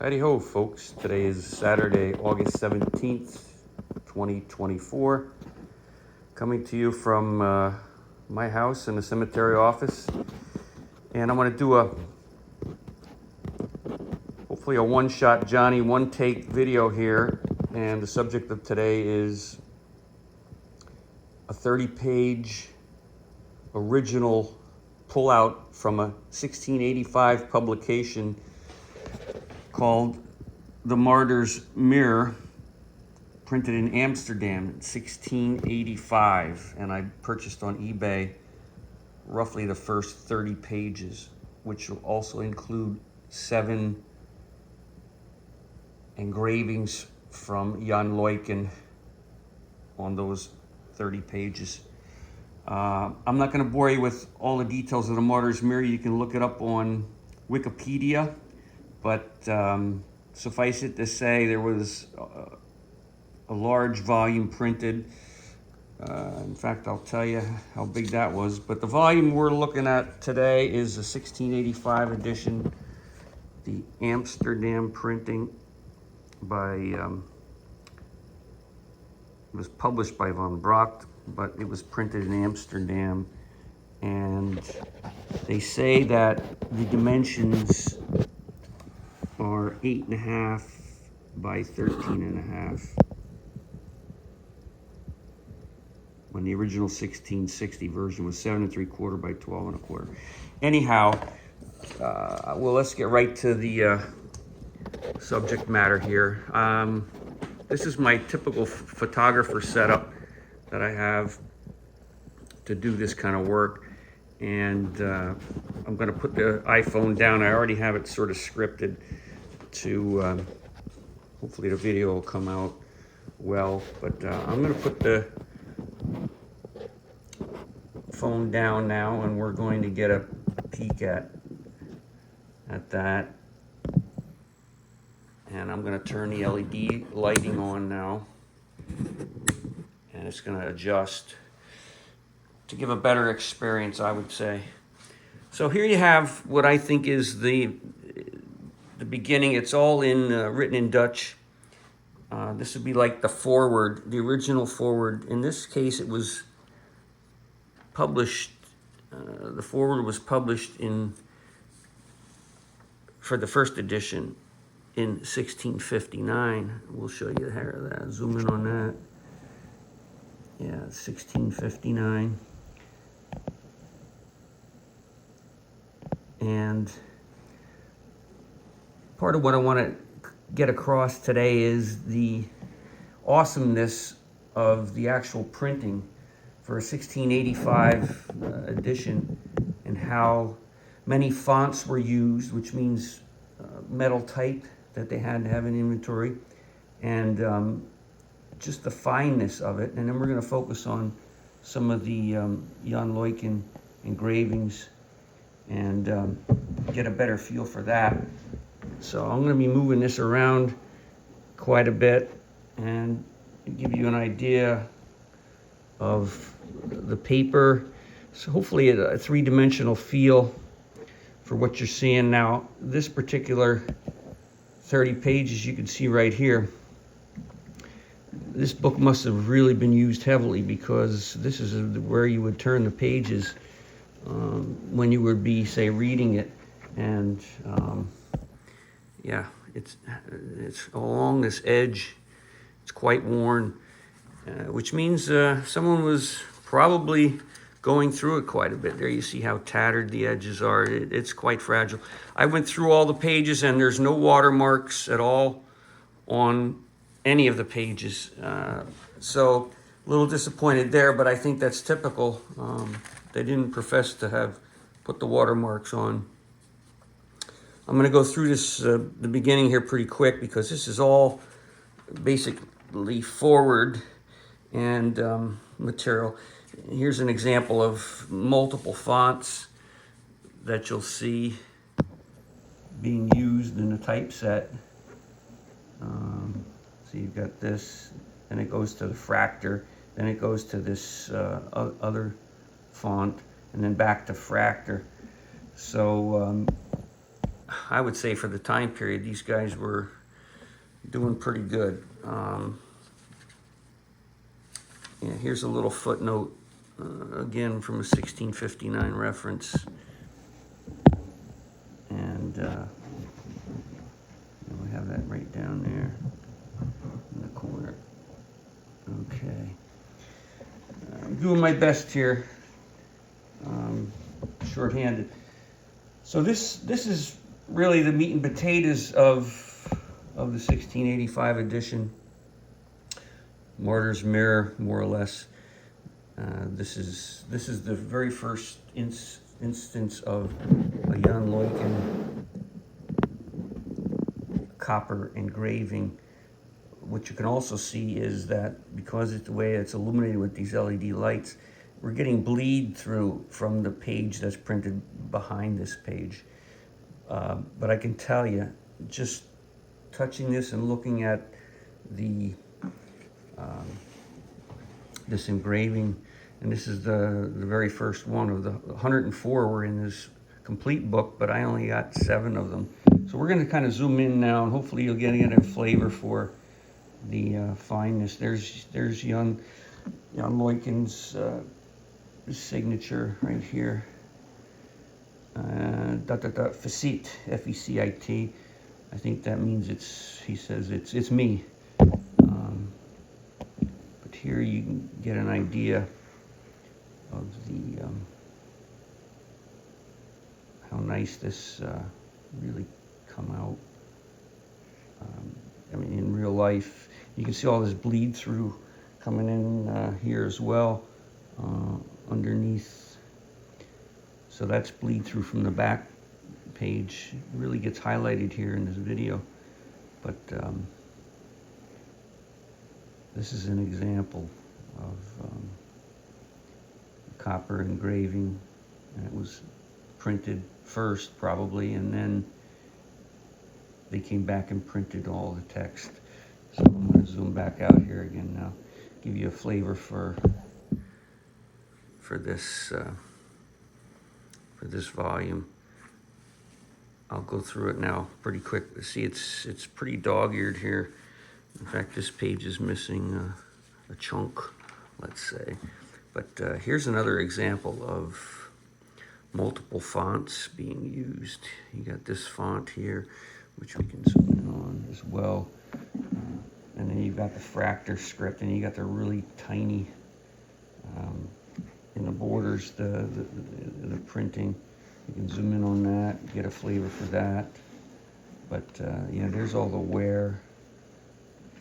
Howdy ho, folks. Today is Saturday, August 17th, 2024. Coming to you from my house in the cemetery office. And I'm going to do hopefully a one-shot Johnny, one-take video here. And the subject of today is a 30-page original pullout from a 1685 publication called The Martyr's Mirror, printed in Amsterdam in 1685, and I purchased on eBay roughly the first 30 pages, which will also include 7 engravings from Jan Luyken on those 30 pages. I'm not going to bore you with all the details of The Martyr's Mirror. You can look it up on Wikipedia. But suffice it to say, there was a large volume printed. In fact, I'll tell you how big that was. But the volume we're looking at today is the 1685 edition, the Amsterdam printing by, it was published by Braght, but it was printed in Amsterdam. And they say that the dimensions are 8.5 by 13.5, when the original 1660 version was 7.75 by 12.25. Anyhow, well, let's get right to the subject matter here. This is my typical photographer setup that I have to do this kind of work. And I'm going to put the iPhone down. I already have it sort of scripted to, hopefully the video will come out well, but I'm going to put the phone down now, and we're going to get a peek at that. And I'm going to turn the LED lighting on now, and it's going to adjust to give a better experience, I would say. So here you have what I think is the beginning. It's all in written in Dutch. This would be like the foreword, the original foreword. In this case, it was published. The foreword was published for the first edition in 1659. We'll show you here that. Zoom in on that. Yeah, 1659. And part of what I want to get across today is the awesomeness of the actual printing for a 1685 edition, and how many fonts were used, which means metal type that they had to have in inventory, and just the fineness of it. And then we're going to focus on some of the Jan Luyken engravings and get a better feel for that. So I'm going to be moving this around quite a bit and give you an idea of the paper. So hopefully a three-dimensional feel for what you're seeing. Now, this particular 30 pages you can see right here, this book must have really been used heavily, because this is where you would turn the pages when you would be, say, reading it. And yeah, it's along this edge. It's quite worn, which means someone was probably going through it quite a bit. There you see how tattered the edges are. It's quite fragile. I went through all the pages, and there's no watermarks at all on any of the pages. So a little disappointed there, but I think that's typical. They didn't profess to have put the watermarks on. I'm going to go through this, the beginning here, pretty quick, because this is all basically forward and material. Here's an example of multiple fonts that you'll see being used in the typeset. So you've got this, and it goes to the Fractor, then it goes to this other font, and then back to Fractor. So I would say for the time period, these guys were doing pretty good. Yeah, here's a little footnote, again from a 1659 reference. And we have that right down there in the corner. Okay. I'm doing my best here. Shorthanded. So this is really the meat and potatoes of the 1685 edition. Martyr's Mirror, more or less. This is the very first instance of a Jan Luyken copper engraving. What you can also see is that because it's the way it's illuminated with these LED lights, we're getting bleed through from the page that's printed behind this page. But I can tell you, just touching this and looking at the this engraving, and this is the very first one of the 104 were in this complete book, but I only got 7 of them. So we're going to kind of zoom in now, and hopefully you'll get a flavor for the fineness. There's Jan Luyken's signature right here. Facit, F-E-C-I-T. I think that means he says it's me. But here you can get an idea of the how nice this really come out. I mean, in real life, you can see all this bleed through coming in here as well, underneath. So that's bleed through from the back page. It really gets highlighted here in this video. But this is an example of copper engraving. And it was printed first, probably, and then they came back and printed all the text. So I'm going to zoom back out here again now, give you a flavor for this volume. I'll go through it now pretty quick. See, it's pretty dog-eared here. In fact, this page is missing a chunk, let's say. But here's another example of multiple fonts being used. You got this font here, which we can zoom in on as well. And then you've got the Fractor script, and you got the really tiny in the borders, the printing. You can zoom in on that, get a flavor for that. But there's all the wear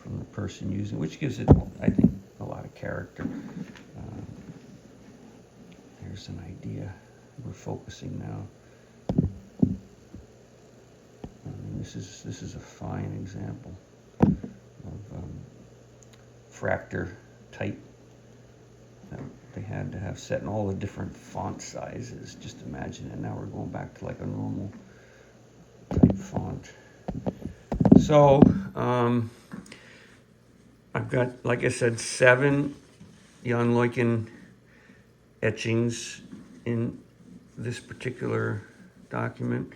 from the person using, which gives it, I think, a lot of character. There's an idea. We're focusing now. This is a fine example of Fractor type that they had to have set in all the different font sizes. Just imagine it. Now we're going back to like a normal type font. So I've got, like I said, 7 Jan Luyken etchings in this particular document.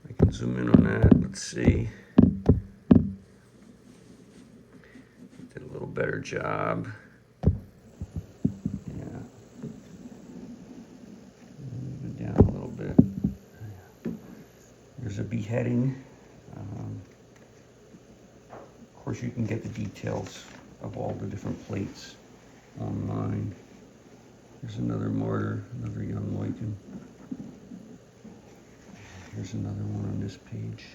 I can zoom in on that. Let's see. Did a little better job. Yeah. Move it down a little bit. There's a beheading. Of course, you can get the details of all the different plates online. There's another Martyr, another Jan Luyken. Here's another one on this page.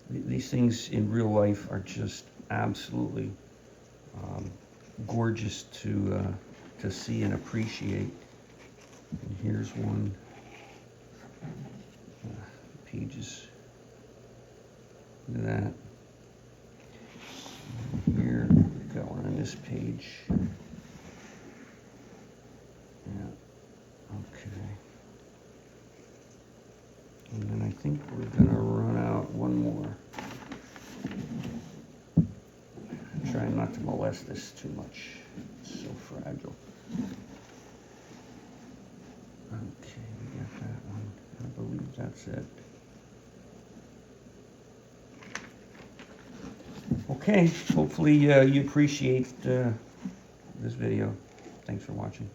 These things in real life are just absolutely gorgeous to see and appreciate. And here's one. Pages. Look at that. And here we've got one on this page. Yeah. Okay. And then I think we're going to run out one more. I'm trying not to molest this too much. It's so fragile. Okay, we got that one. I believe that's it. Okay, hopefully you appreciate this video. Thanks for watching.